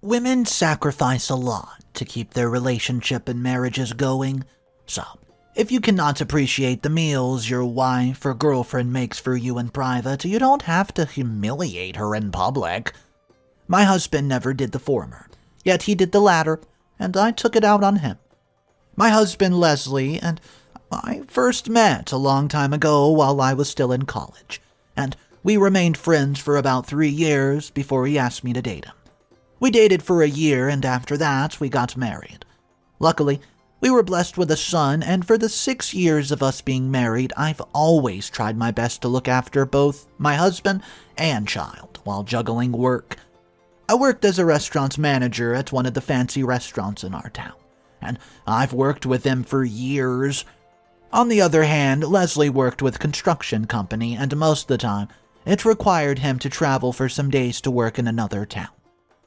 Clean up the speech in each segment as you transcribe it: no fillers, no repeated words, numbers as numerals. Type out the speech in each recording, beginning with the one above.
Women sacrifice a lot to keep their relationship and marriages going. So, if you cannot appreciate the meals your wife or girlfriend makes for you in private, you don't have to humiliate her in public. My husband never did the former, yet he did the latter, and I took it out on him. My husband, Lesley, and I first met a long time ago while I was still in college, and we remained friends for about 3 years before he asked me to date him. We dated for a year, and after that, we got married. Luckily, we were blessed with a son, and for the 6 years of us being married, I've always tried my best to look after both my husband and child while juggling work. I worked as a restaurant manager at one of the fancy restaurants in our town, and I've worked with him for years. On the other hand, Lesley worked with a construction company, and most of the time, it required him to travel for some days to work in another town.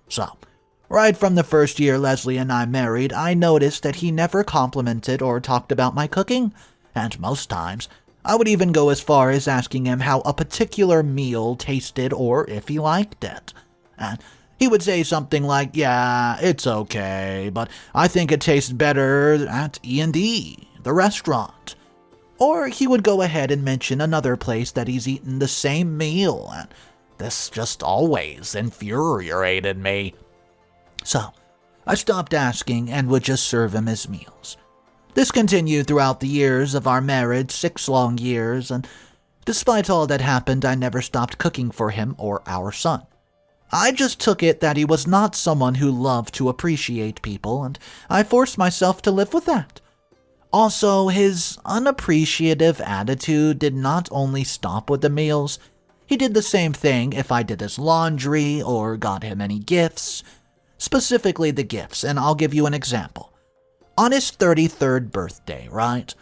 So, right from the first year Lesley and I married, I noticed that he never complimented or talked about my cooking, and most times, I would even go as far as asking him how a particular meal tasted or if he liked it. And he would say something like, "Yeah, it's okay, but I think it tastes better at E&E, the restaurant." Or he would go ahead and mention another place that he's eaten the same meal, and this just always infuriated me. So, I stopped asking and would just serve him his meals. This continued throughout the years of our marriage, 6 long years, and despite all that happened, I never stopped cooking for him or our son. I just took it that he was not someone who loved to appreciate people, and I forced myself to live with that. Also, his unappreciative attitude did not only stop with the meals, he did the same thing if I did his laundry or got him any gifts. Specifically the gifts, and I'll give you an example. On his 33rd birthday, right?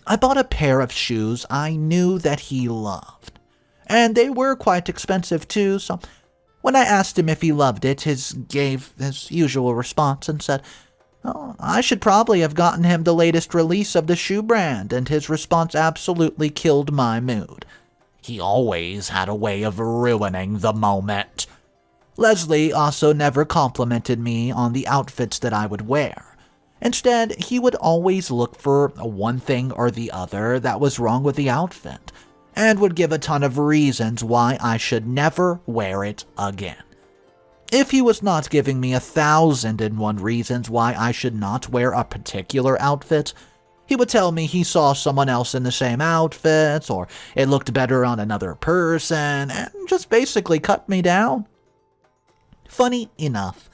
I bought a pair of shoes I knew that he loved. And they were quite expensive too, so when I asked him if he loved it, he gave his usual response and said, "Oh, I should probably have gotten him the latest release of the shoe brand," and his response absolutely killed my mood. He always had a way of ruining the moment. Lesley also never complimented me on the outfits that I would wear. Instead, he would always look for one thing or the other that was wrong with the outfit, and would give a ton of reasons why I should never wear it again. If he was not giving me 1,001 reasons why I should not wear a particular outfit, he would tell me he saw someone else in the same outfit, or it looked better on another person, and just basically cut me down. Funny enough,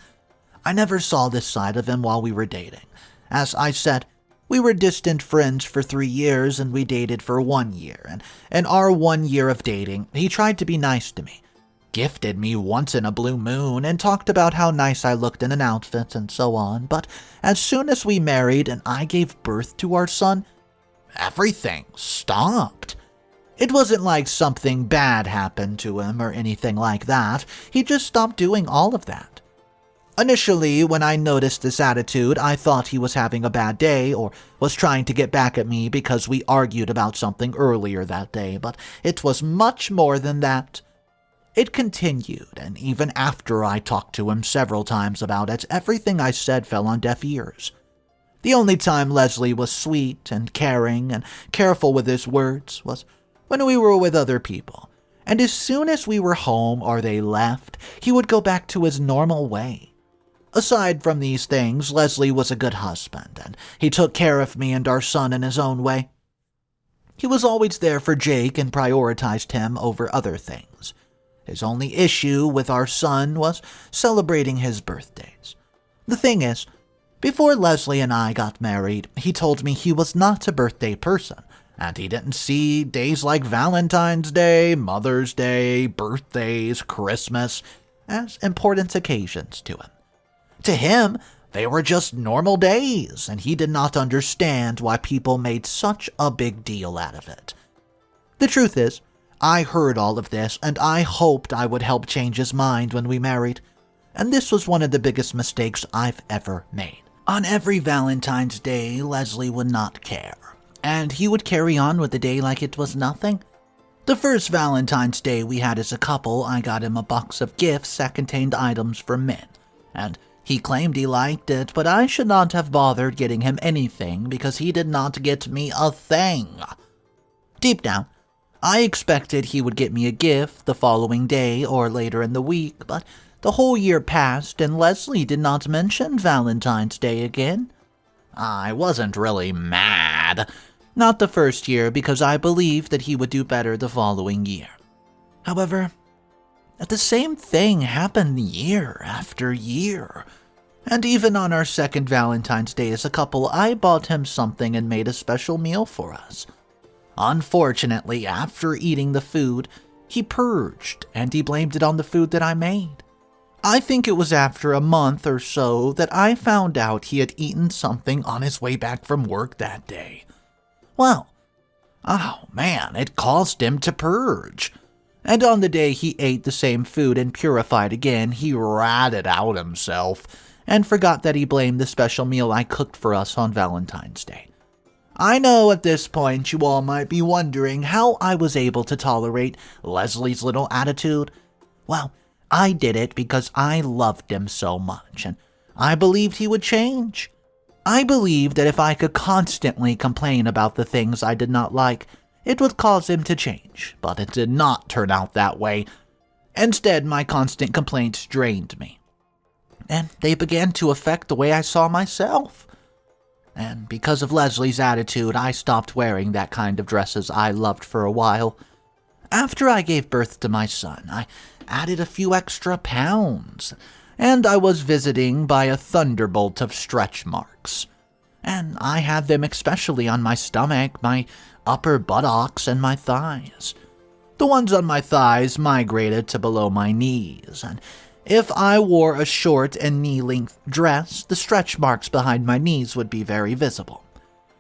I never saw this side of him while we were dating. As I said, we were distant friends for 3 years and we dated for 1 year, and in our 1 year of dating, he tried to be nice to me, gifted me once in a blue moon, and talked about how nice I looked in an outfit and so on, but as soon as we married and I gave birth to our son, everything stopped. It wasn't like something bad happened to him or anything like that, he just stopped doing all of that. Initially, when I noticed this attitude, I thought he was having a bad day or was trying to get back at me because we argued about something earlier that day, but it was much more than that. It continued, and even after I talked to him several times about it, everything I said fell on deaf ears. The only time Lesley was sweet and caring and careful with his words was when we were with other people, and as soon as we were home or they left, he would go back to his normal way. Aside from these things, Lesley was a good husband, and he took care of me and our son in his own way. He was always there for Jake and prioritized him over other things. His only issue with our son was celebrating his birthdays. The thing is, before Lesley and I got married, he told me he was not a birthday person, and he didn't see days like Valentine's Day, Mother's Day, birthdays, Christmas as important occasions to him. To him, they were just normal days, and he did not understand why people made such a big deal out of it. The truth is, I heard all of this, and I hoped I would help change his mind when we married, and this was one of the biggest mistakes I've ever made. On every Valentine's Day, Lesley would not care, and he would carry on with the day like it was nothing. The first Valentine's Day we had as a couple, I got him a box of gifts that contained items for men, and He claimed he liked it, but I should not have bothered getting him anything because he did not get me a thing. Deep down, I expected he would get me a gift the following day or later in the week, but the whole year passed and Lesley did not mention Valentine's Day again. I wasn't really mad. Not the first year, because I believed that he would do better the following year. However, the same thing happened year after year. And even on our second Valentine's Day as a couple, I bought him something and made a special meal for us. Unfortunately, after eating the food, he purged, and he blamed it on the food that I made. I think it was after a month or so that I found out he had eaten something on his way back from work that day. Well, oh man, it caused him to purge. And on the day he ate the same food and purified again, he ratted out himself and forgot that he blamed the special meal I cooked for us on Valentine's Day. I know at this point you all might be wondering how I was able to tolerate Lesley's little attitude. Well, I did it because I loved him so much, and I believed he would change. I believed that if I could constantly complain about the things I did not like, it would cause him to change, but it did not turn out that way. Instead, my constant complaints drained me, and they began to affect the way I saw myself. And because of Lesley's attitude, I stopped wearing that kind of dresses I loved for a while. After I gave birth to my son, I added a few extra pounds, and I was visiting by a thunderbolt of stretch marks. And I had them especially on my stomach, my upper buttocks, and my thighs. The ones on my thighs migrated to below my knees, and if I wore a short and knee-length dress, the stretch marks behind my knees would be very visible.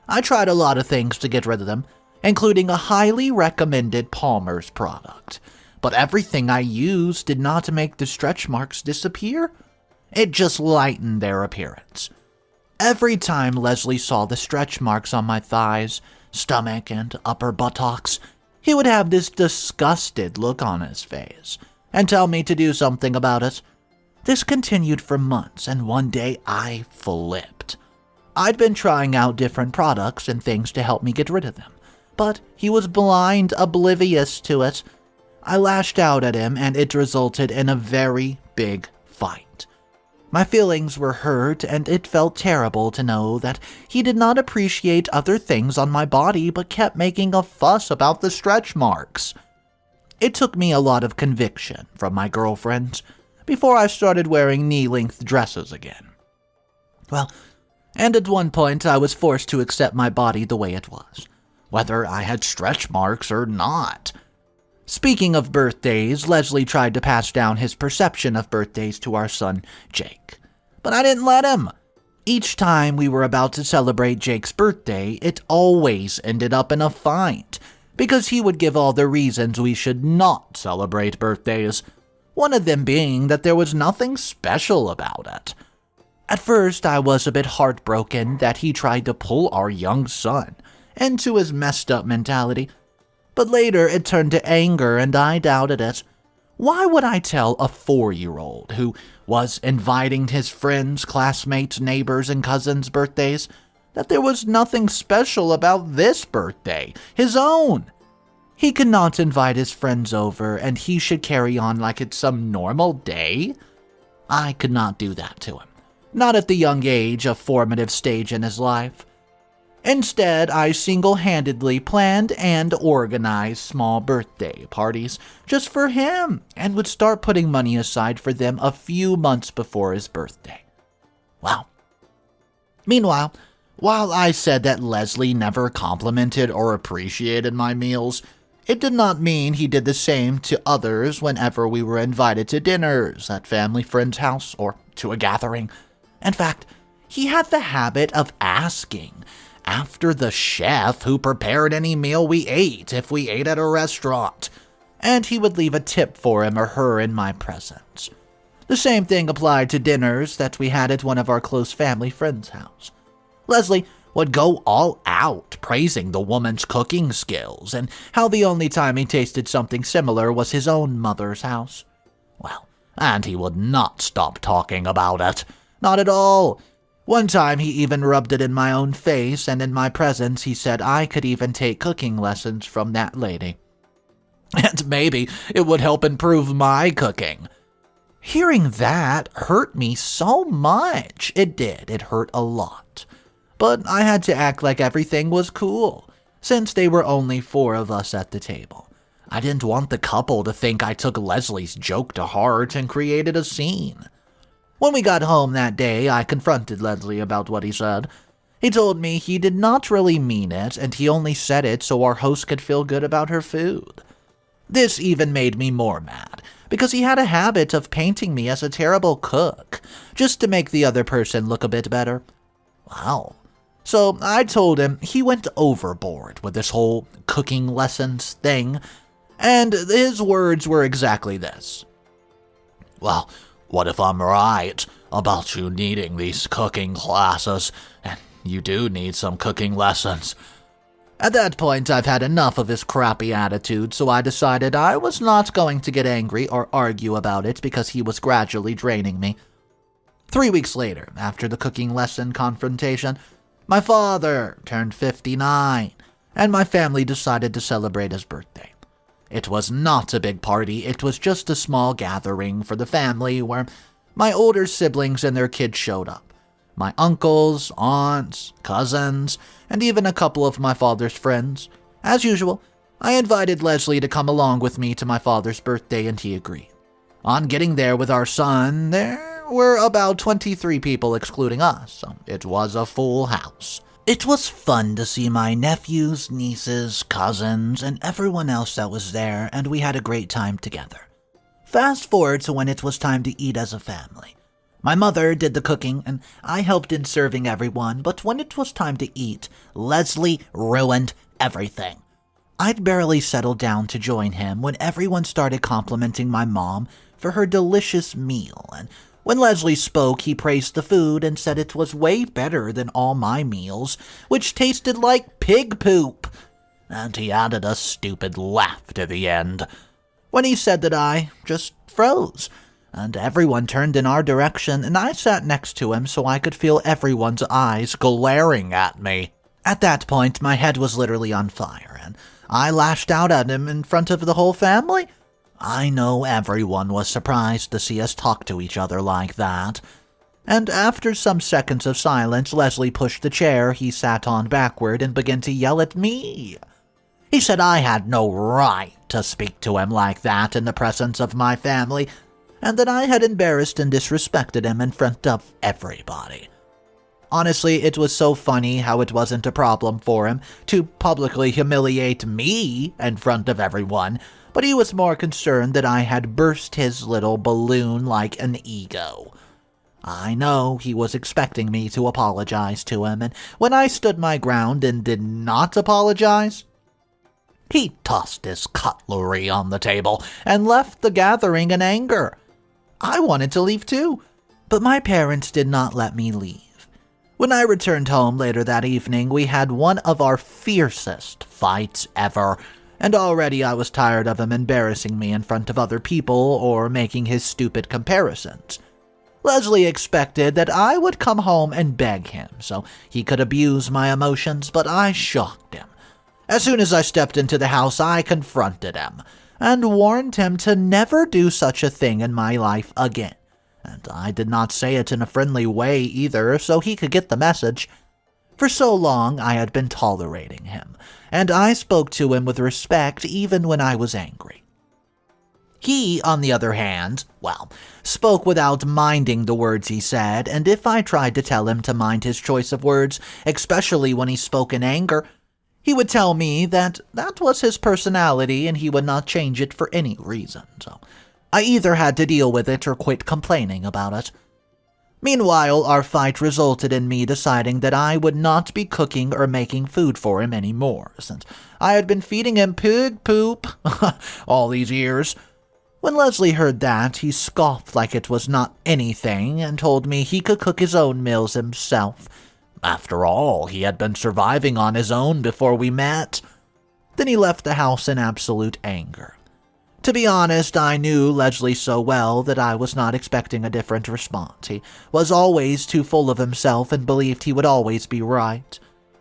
I tried a lot of things to get rid of them, including a highly recommended Palmer's product. But everything I used did not make the stretch marks disappear. It just lightened their appearance. Every time Lesley saw the stretch marks on my thighs, stomach, and upper buttocks, he would have this disgusted look on his face and tell me to do something about it. This continued for months, and one day I flipped. I'd been trying out different products and things to help me get rid of them, but he was blind, oblivious to it. I lashed out at him, and it resulted in a very big fight. My feelings were hurt, and it felt terrible to know that he did not appreciate other things on my body but kept making a fuss about the stretch marks. It took me a lot of conviction from my girlfriends before I started wearing knee-length dresses again. Well, and at one point I was forced to accept my body the way it was, whether I had stretch marks or not. Speaking of birthdays, Lesley tried to pass down his perception of birthdays to our son, Jake. But I didn't let him. Each time we were about to celebrate Jake's birthday, it always ended up in a fight, because he would give all the reasons we should not celebrate birthdays, one of them being that there was nothing special about it. At first, I was a bit heartbroken that he tried to pull our young son into his messed-up mentality, but later it turned to anger and I doubted it. Why would I tell a 4-year-old who was inviting his friends, classmates, neighbors, and cousins' birthdays that there was nothing special about this birthday, his own? He could not invite his friends over and he should carry on like it's some normal day? I could not do that to him, not at the young age, a formative stage in his life. Instead, I single-handedly planned and organized small birthday parties just for him and would start putting money aside for them a few months before his birthday. Wow. Meanwhile, while I said that Lesley never complimented or appreciated my meals, it did not mean he did the same to others whenever we were invited to dinners at family friend's house or to a gathering. In fact, he had the habit of asking after the chef who prepared any meal we ate if we ate at a restaurant, and he would leave a tip for him or her in my presence. The same thing applied to dinners that we had at one of our close family friends' house. Lesley would go all out praising the woman's cooking skills and how the only time he tasted something similar was his own mother's house. Well, and he would not stop talking about it. Not at all. One time he even rubbed it in my own face, and in my presence he said I could even take cooking lessons from that lady. And maybe it would help improve my cooking. Hearing that hurt me so much. It did. It hurt a lot. But I had to act like everything was cool, since they were only 4 of us at the table. I didn't want the couple to think I took Leslie's joke to heart and created a scene. When we got home that day, I confronted Lesley about what he said. He told me he did not really mean it, and he only said it so our host could feel good about her food. This even made me more mad, because he had a habit of painting me as a terrible cook, just to make the other person look a bit better. Wow. So I told him he went overboard with this whole cooking lessons thing, and his words were exactly this. Well, what if I'm right about you needing these cooking classes, and you do need some cooking lessons? At that point, I've had enough of his crappy attitude, so I decided I was not going to get angry or argue about it because he was gradually draining me. 3 weeks later, after the cooking lesson confrontation, my father turned 59, and my family decided to celebrate his birthday. It was not a big party, it was just a small gathering for the family where my older siblings and their kids showed up. My uncles, aunts, cousins, and even a couple of my father's friends. As usual, I invited Lesley to come along with me to my father's birthday, and he agreed. On getting there with our son, there were about 23 people excluding us, so it was a full house. It was fun to see my nephews, nieces, cousins, and everyone else that was there, and we had a great time together. Fast forward to when it was time to eat as a family. My mother did the cooking, and I helped in serving everyone, but when it was time to eat, Lesley ruined everything. I'd barely settled down to join him when everyone started complimenting my mom for her delicious meal, and when Lesley spoke, he praised the food and said it was way better than all my meals, which tasted like pig poop. And he added a stupid laugh to the end. When he said that, I just froze, and everyone turned in our direction, and I sat next to him so I could feel everyone's eyes glaring at me. At that point, my head was literally on fire, and I lashed out at him in front of the whole family. I know everyone was surprised to see us talk to each other like that. And after some seconds of silence, Lesley pushed the chair he sat on backward and began to yell at me. He said I had no right to speak to him like that in the presence of my family, and that I had embarrassed and disrespected him in front of everybody. Honestly, it was so funny how it wasn't a problem for him to publicly humiliate me in front of everyone, but he was more concerned that I had burst his little balloon like an ego. I know he was expecting me to apologize to him, and when I stood my ground and did not apologize, he tossed his cutlery on the table and left the gathering in anger. I wanted to leave too, but my parents did not let me leave. When I returned home later that evening, we had one of our fiercest fights ever, and already I was tired of him embarrassing me in front of other people or making his stupid comparisons. Lesley expected that I would come home and beg him so he could abuse my emotions, but I shocked him. As soon as I stepped into the house, I confronted him and warned him to never do such a thing in my life again. And I did not say it in a friendly way either, so he could get the message. For so long, I had been tolerating him, and I spoke to him with respect even when I was angry. He, on the other hand, spoke without minding the words he said, and if I tried to tell him to mind his choice of words, especially when he spoke in anger, he would tell me that that was his personality and he would not change it for any reason, so I either had to deal with it or quit complaining about it. Meanwhile, our fight resulted in me deciding that I would not be cooking or making food for him anymore, since I had been feeding him pig poop all these years. When Lesley heard that, he scoffed like it was not anything and told me he could cook his own meals himself. After all, he had been surviving on his own before we met. Then he left the house in absolute anger. To be honest, I knew Lesley so well that I was not expecting a different response. He was always too full of himself and believed he would always be right.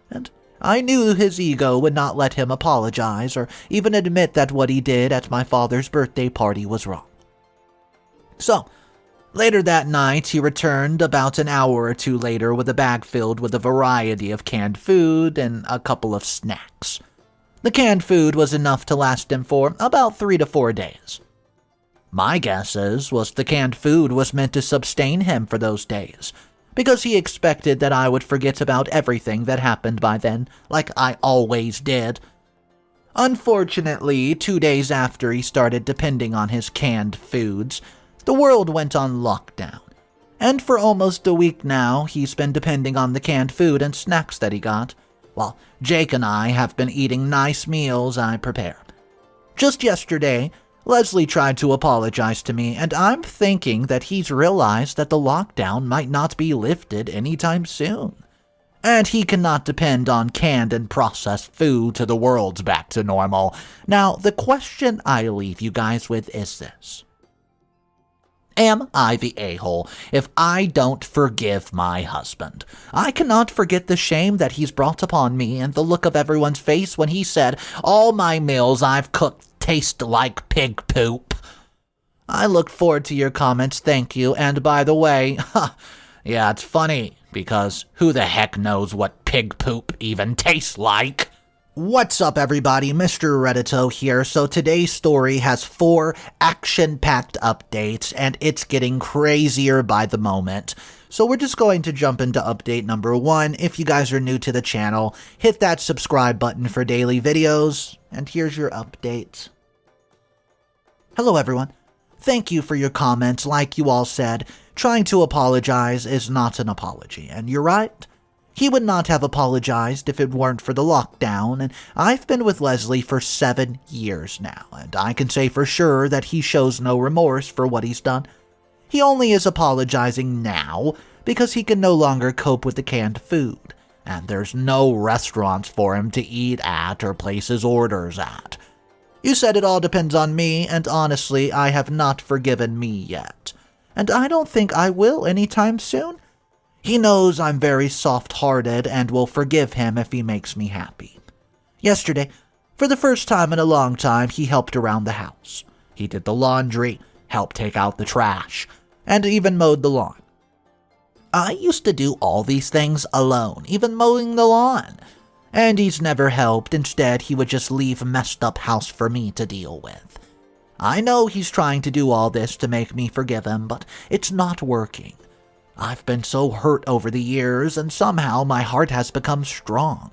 And I knew his ego would not let him apologize or even admit that what he did at my father's birthday party was wrong. So, later that night, he returned about an hour or two later with a bag filled with a variety of canned food and a couple of snacks. The canned food was enough to last him for about 3 to 4 days. My guess was the canned food was meant to sustain him for those days, because he expected that I would forget about everything that happened by then, like I always did. Unfortunately, 2 days after he started depending on his canned foods, the world went on lockdown. And for almost a week now, he's been depending on the canned food and snacks that he got, while Jake and I have been eating nice meals I prepare. Just yesterday, Lesley tried to apologize to me, and I'm thinking that he's realized that the lockdown might not be lifted anytime soon. And he cannot depend on canned and processed food till the world's back to normal. Now, the question I leave you guys with is this. Am I the a-hole if I don't forgive my husband? I cannot forget the shame that he's brought upon me and the look of everyone's face when he said, "All my meals I've cooked taste like pig poop." I look forward to your comments, thank you, and by the way, yeah, it's funny, because who the heck knows what pig poop even tastes like? What's up, everybody? Mr. Reddito here. So today's story has 4 action-packed updates, and it's getting crazier by the moment. So we're just going to jump into update number 1. If you guys are new to the channel, hit that subscribe button for daily videos, and here's your update. Hello, everyone. Thank you for your comments. Like you all said, trying to apologize is not an apology, and you're right. He would not have apologized if it weren't for the lockdown, and I've been with Lesley for 7 years now, and I can say for sure that he shows no remorse for what he's done. He only is apologizing now because he can no longer cope with the canned food, and there's no restaurants for him to eat at or place his orders at. You said it all depends on me, and honestly, I have not forgiven me yet, and I don't think I will anytime soon. He knows I'm very soft-hearted and will forgive him if he makes me happy. Yesterday, for the first time in a long time, he helped around the house. He did the laundry, helped take out the trash, and even mowed the lawn. I used to do all these things alone, even mowing the lawn. And he's never helped. Instead, he would just leave a messed up house for me to deal with. I know he's trying to do all this to make me forgive him, but it's not working. I've been so hurt over the years, and somehow my heart has become strong.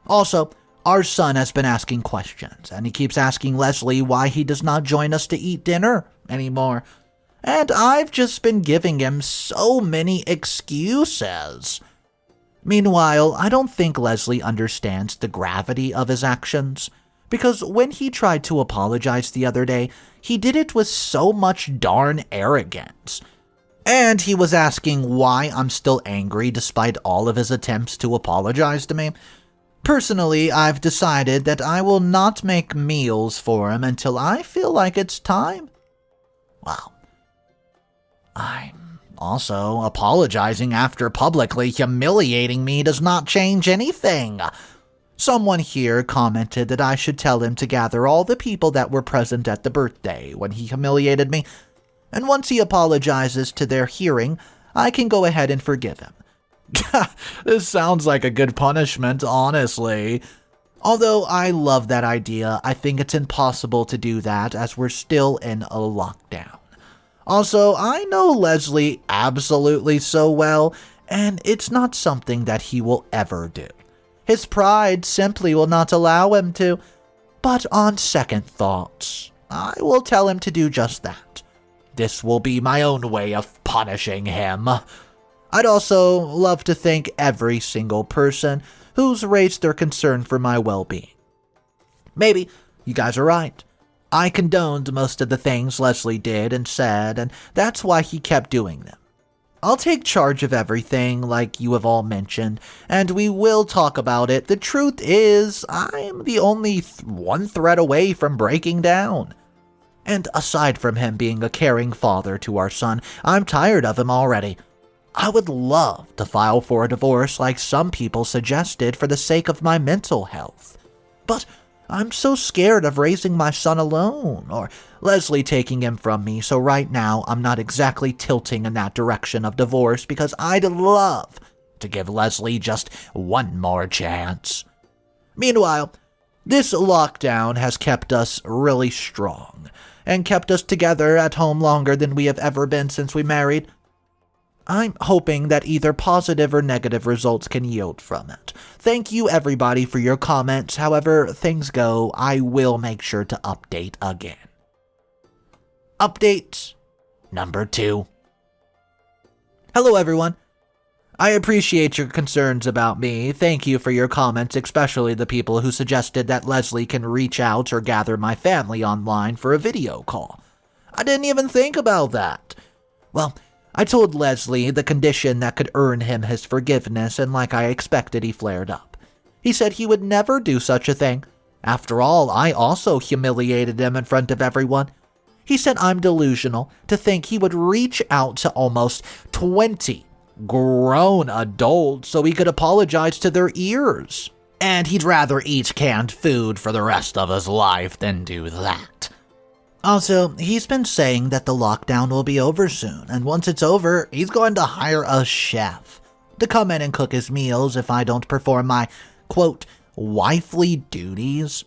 Also, our son has been asking questions, and he keeps asking Lesley why he does not join us to eat dinner anymore. And I've just been giving him so many excuses. Meanwhile, I don't think Lesley understands the gravity of his actions, because when he tried to apologize the other day, he did it with so much darn arrogance. And he was asking why I'm still angry despite all of his attempts to apologize to me. Personally, I've decided that I will not make meals for him until I feel like it's time. Well, I'm also apologizing after publicly humiliating me does not change anything. Someone here commented that I should tell him to gather all the people that were present at the birthday when he humiliated me. And once he apologizes to their hearing, I can go ahead and forgive him. This sounds like a good punishment, honestly. Although I love that idea, I think it's impossible to do that as we're still in a lockdown. Also, I know Lesley absolutely so well, and it's not something that he will ever do. His pride simply will not allow him to. But on second thoughts, I will tell him to do just that. This will be my own way of punishing him. I'd also love to thank every single person who's raised their concern for my well-being. Maybe you guys are right. I condoned most of the things Lesley did and said, and that's why he kept doing them. I'll take charge of everything, like you have all mentioned, and we will talk about it. The truth is, I'm the only one thread away from breaking down. And aside from him being a caring father to our son, I'm tired of him already. I would love to file for a divorce like some people suggested for the sake of my mental health. But I'm so scared of raising my son alone, or Lesley taking him from me, so right now I'm not exactly tilting in that direction of divorce because I'd love to give Lesley just one more chance. Meanwhile, this lockdown has kept us really strong, and kept us together at home longer than we have ever been since we married. I'm hoping that either positive or negative results can yield from it. Thank you everybody for your comments. However things go, I will make sure to update again. Update number 2. Hello everyone. I appreciate your concerns about me. Thank you for your comments, especially the people who suggested that Lesley can reach out or gather my family online for a video call. I didn't even think about that. Well, I told Lesley the condition that could earn him his forgiveness, and like I expected, he flared up. He said he would never do such a thing. After all, I also humiliated him in front of everyone. He said I'm delusional to think he would reach out to almost 20 grown adults so he could apologize to their ears. And he'd rather eat canned food for the rest of his life than do that. Also, he's been saying that the lockdown will be over soon, and once it's over, he's going to hire a chef to come in and cook his meals if I don't perform my, quote, wifely duties.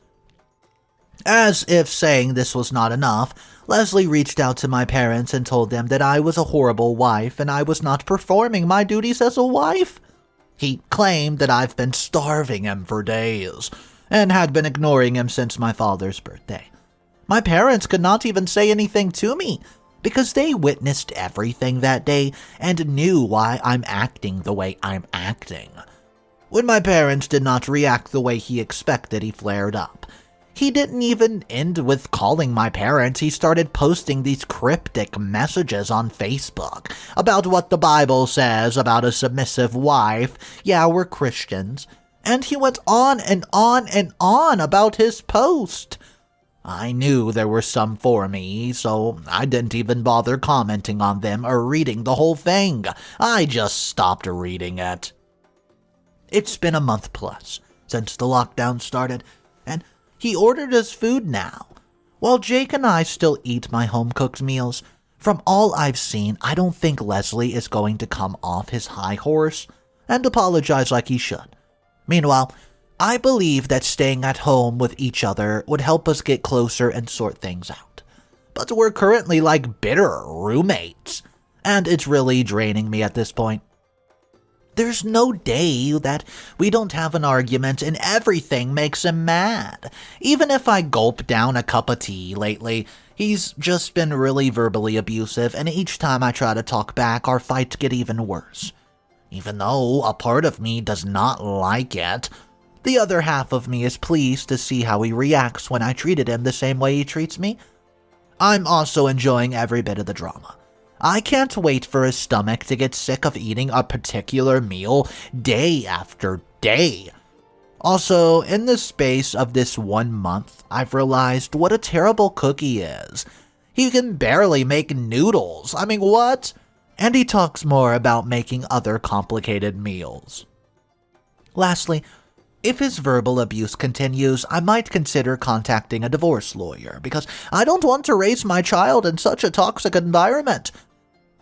As if saying this was not enough, Lesley reached out to my parents and told them that I was a horrible wife and I was not performing my duties as a wife. He claimed that I've been starving him for days and had been ignoring him since my father's birthday. My parents could not even say anything to me because they witnessed everything that day and knew why I'm acting the way I'm acting. When my parents did not react the way he expected, he flared up. He didn't even end with calling my parents. He started posting these cryptic messages on Facebook about what the Bible says about a submissive wife. Yeah, we're Christians. And he went on and on and on about his post. I knew there were some for me, so I didn't even bother commenting on them or reading the whole thing. I just stopped reading it. It's been a month plus since the lockdown started, and he ordered his food now. While Jake and I still eat my home-cooked meals, from all I've seen, I don't think Lesley is going to come off his high horse and apologize like he should. Meanwhile, I believe that staying at home with each other would help us get closer and sort things out. But we're currently like bitter roommates, and it's really draining me at this point. There's no day that we don't have an argument and everything makes him mad. Even if I gulp down a cup of tea lately, he's just been really verbally abusive, and each time I try to talk back, our fights get even worse. Even though a part of me does not like it, the other half of me is pleased to see how he reacts when I treated him the same way he treats me. I'm also enjoying every bit of the drama. I can't wait for his stomach to get sick of eating a particular meal day after day. Also, in the space of this 1 month, I've realized what a terrible cook he is. He can barely make noodles. I mean, what? And he talks more about making other complicated meals. Lastly, if his verbal abuse continues, I might consider contacting a divorce lawyer because I don't want to raise my child in such a toxic environment.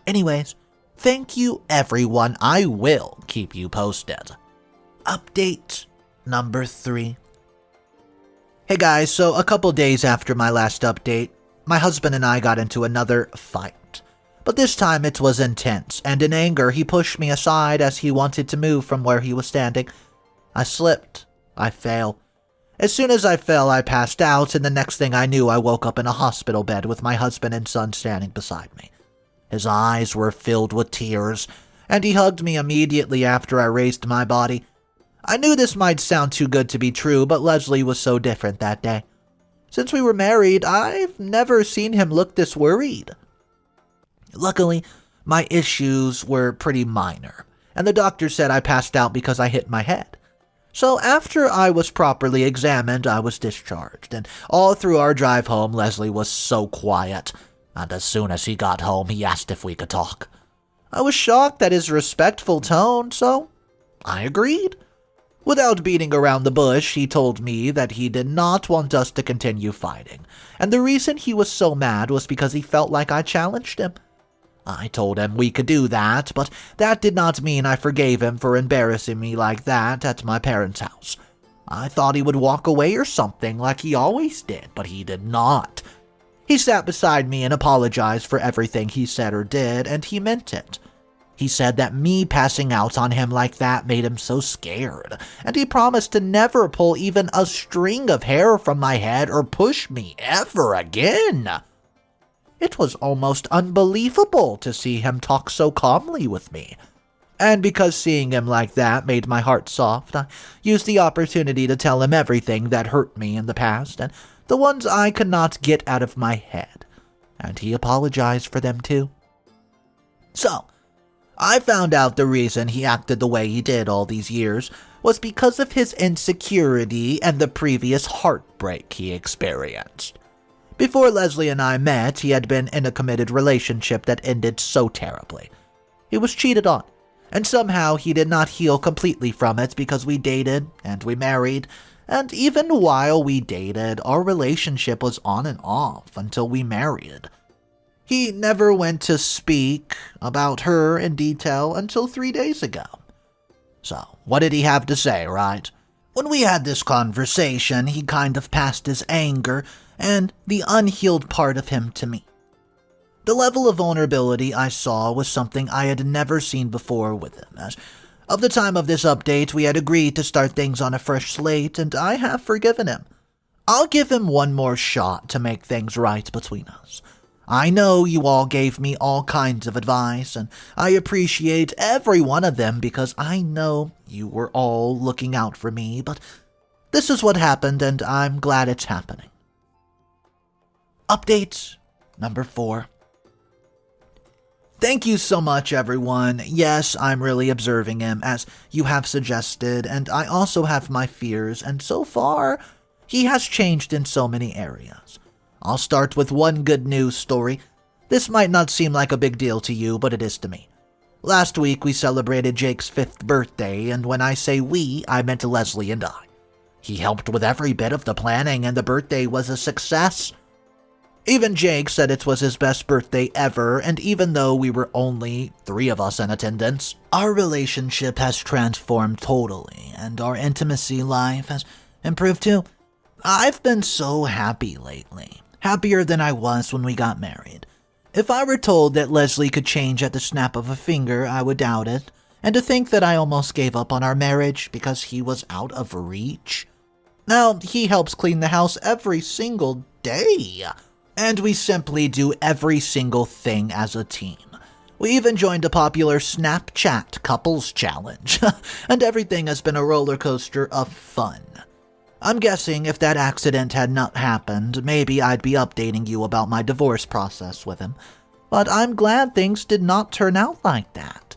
Anyways, thank you everyone. I will keep you posted. Update number 3. Hey guys, so a couple days after my last update, my husband and I got into another fight. But this time it was intense, and in anger he pushed me aside as he wanted to move from where he was standing. I slipped. I fell. As soon as I fell, I passed out, and the next thing I knew, I woke up in a hospital bed with my husband and son standing beside me. His eyes were filled with tears, and he hugged me immediately after I raised my body. I knew this might sound too good to be true, but Lesley was so different that day. Since we were married, I've never seen him look this worried. Luckily, my issues were pretty minor, and the doctor said I passed out because I hit my head. So after I was properly examined, I was discharged, and all through our drive home, Lesley was so quiet, and as soon as he got home, he asked if we could talk. I was shocked at his respectful tone, so I agreed. Without beating around the bush, he told me that he did not want us to continue fighting, and the reason he was so mad was because he felt like I challenged him. I told him we could do that, but that did not mean I forgave him for embarrassing me like that at my parents' house. I thought he would walk away or something like he always did, but he did not. He sat beside me and apologized for everything he said or did, and he meant it. He said that me passing out on him like that made him so scared, and he promised to never pull even a string of hair from my head or push me ever again. It was almost unbelievable to see him talk so calmly with me. And because seeing him like that made my heart soft, I used the opportunity to tell him everything that hurt me in the past, and the ones I could not get out of my head. And he apologized for them too. So, I found out the reason he acted the way he did all these years was because of his insecurity and the previous heartbreak he experienced. Before Lesley and I met, he had been in a committed relationship that ended so terribly. He was cheated on, and somehow he did not heal completely from it because we dated and we married, and even while we dated, our relationship was on and off until we married. He never went to speak about her in detail until 3 days ago. So, what did he have to say, right? When we had this conversation, he kind of passed his anger and the unhealed part of him to me. The level of vulnerability I saw was something I had never seen before with him, as of the time of this update, we had agreed to start things on a fresh slate, and I have forgiven him. I'll give him one more shot to make things right between us. I know you all gave me all kinds of advice, and I appreciate every one of them because I know you were all looking out for me, but this is what happened, and I'm glad it's happening. Update number 4. Thank you so much, everyone. Yes, I'm really observing him, as you have suggested, and I also have my fears, and so far, he has changed in so many areas. I'll start with one good news story. This might not seem like a big deal to you, but it is to me. Last week, we celebrated Jake's 5th birthday, and when I say we, I meant Lesley and I. He helped with every bit of the planning, and the birthday was a success. Even Jake said it was his best birthday ever, and even though we were only 3 of us in attendance, our relationship has transformed totally, and our intimacy life has improved too. I've been so happy lately, happier than I was when we got married. If I were told that Lesley could change at the snap of a finger, I would doubt it, and to think that I almost gave up on our marriage because he was out of reach. Now, he helps clean the house every single day. And we simply do every single thing as a team. We even joined a popular Snapchat couples challenge, and everything has been a roller coaster of fun. I'm guessing if that accident had not happened, maybe I'd be updating you about my divorce process with him, but I'm glad things did not turn out like that.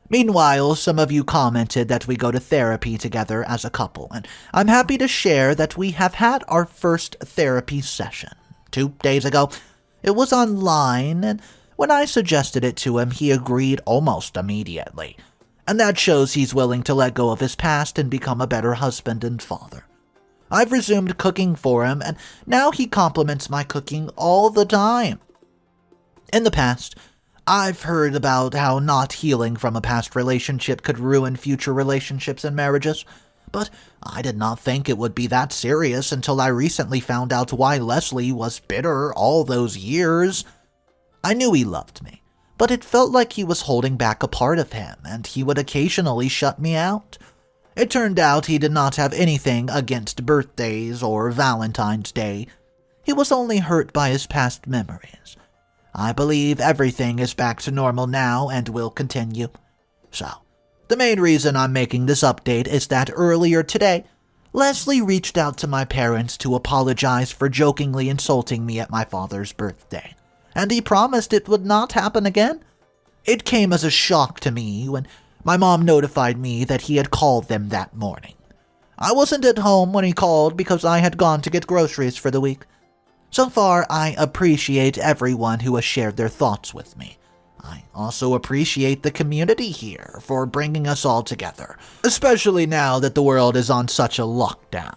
Meanwhile, some of you commented that we go to therapy together as a couple, and I'm happy to share that we have had our first therapy session. 2 days ago. It was online, and when I suggested it to him, he agreed almost immediately. And that shows he's willing to let go of his past and become a better husband and father. I've resumed cooking for him, and now he compliments my cooking all the time. In the past, I've heard about how not healing from a past relationship could ruin future relationships and marriages, but I did not think it would be that serious until I recently found out why Lesley was bitter all those years. I knew he loved me, but it felt like he was holding back a part of him, and he would occasionally shut me out. It turned out he did not have anything against birthdays or Valentine's Day. He was only hurt by his past memories. I believe everything is back to normal now and will continue. So, the main reason I'm making this update is that earlier today, Lesley reached out to my parents to apologize for jokingly insulting me at my father's birthday, and he promised it would not happen again. It came as a shock to me when my mom notified me that he had called them that morning. I wasn't at home when he called because I had gone to get groceries for the week. So far, I appreciate everyone who has shared their thoughts with me. I also appreciate the community here for bringing us all together, especially now that the world is on such a lockdown.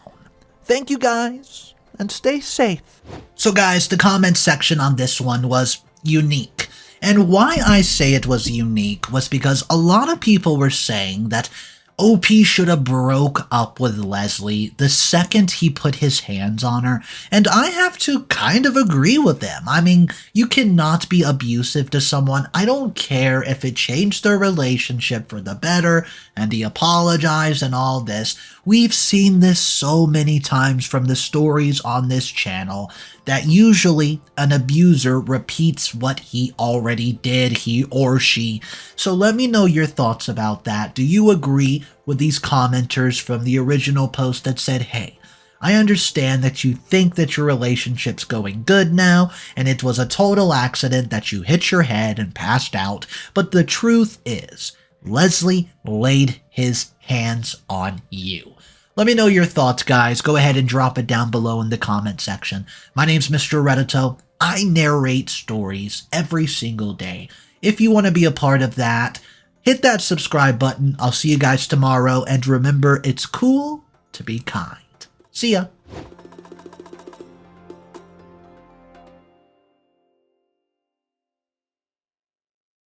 Thank you guys, and stay safe. So guys, the comment section on this one was unique. And why I say it was unique was because a lot of people were saying that OP should have broke up with Lesley the second he put his hands on her, and I have to kind of agree with them. I mean, you cannot be abusive to someone. I don't care if it changed their relationship for the better, and he apologized and all this. We've seen this so many times from the stories on this channel that usually an abuser repeats what he already did, he or she. So let me know your thoughts about that. Do you agree with these commenters from the original post that said, hey, I understand that you think that your relationship's going good now, and it was a total accident that you hit your head and passed out, but the truth is, Lesley laid his hands on you. Let me know your thoughts, guys. Go ahead and drop it down below in the comment section. My name's Mr. Reddito. I narrate stories every single day. If you want to be a part of that, hit that subscribe button. I'll see you guys tomorrow, and remember, it's cool to be kind. See ya.